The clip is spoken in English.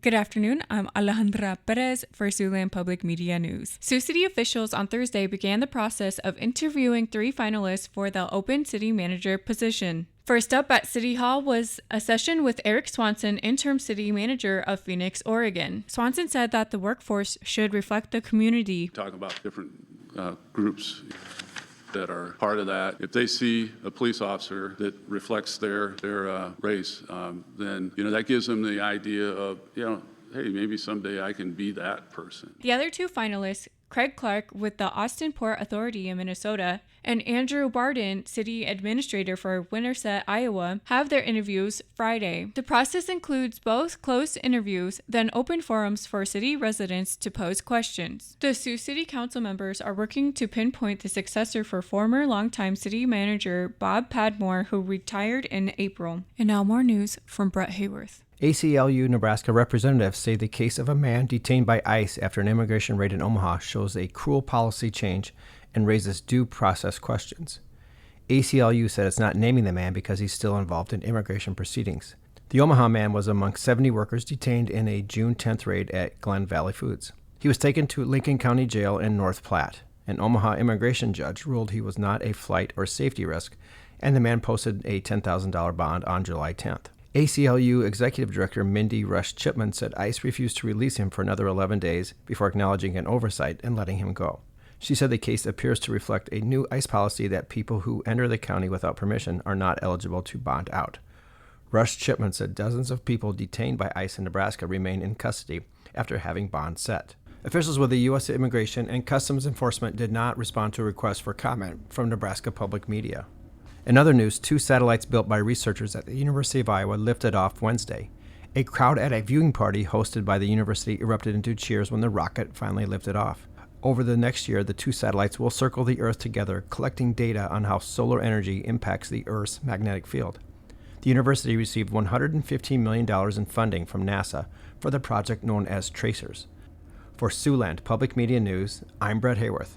Good afternoon, I'm Alejandra Perez for Siouxland Public Media News. Sioux City officials on Thursday began the process of interviewing 3 finalists for the open city manager position. First up at City Hall was a session with Eric Swanson, interim city manager of Phoenix, Oregon. Swanson said that the workforce should reflect the community. Talk about different groups that are part of that. If they see a police officer that reflects their race, then that gives them the idea of hey, maybe someday I can be that person. The other 2 finalists, Craig Clark with the Austin Port Authority in Minnesota and Andrew Barden, city administrator for Winterset, Iowa, have their interviews Friday. The process includes both closed interviews, then open forums for city residents to pose questions. The Sioux City Council members are working to pinpoint the successor for former longtime city manager Bob Padmore, who retired in April. And now more news from Brett Hayworth. ACLU Nebraska representatives say the case of a man detained by ICE after an immigration raid in Omaha shows a cruel policy change and raises due process questions. ACLU said it's not naming the man because he's still involved in immigration proceedings. The Omaha man was among 70 workers detained in a June 10th raid at Glen Valley Foods. He was taken to Lincoln County Jail in North Platte. An Omaha immigration judge ruled he was not a flight or safety risk, and the man posted a $10,000 bond on July 10th. ACLU Executive Director Mindy Rush Chipman said ICE refused to release him for another 11 days before acknowledging an oversight and letting him go. She said the case appears to reflect a new ICE policy that people who enter the county without permission are not eligible to bond out. Rush Chipman said dozens of people detained by ICE in Nebraska remain in custody after having bonds set. Officials with the U.S. Immigration and Customs Enforcement did not respond to a request for comment from Nebraska Public Media. In other news, 2 satellites built by researchers at the University of Iowa lifted off Wednesday. A crowd at a viewing party hosted by the university erupted into cheers when the rocket finally lifted off. Over the next year, the 2 satellites will circle the Earth together, collecting data on how solar energy impacts the Earth's magnetic field. The university received $115 million in funding from NASA for the project known as Tracers. For Siouxland Public Media News, I'm Brett Hayworth.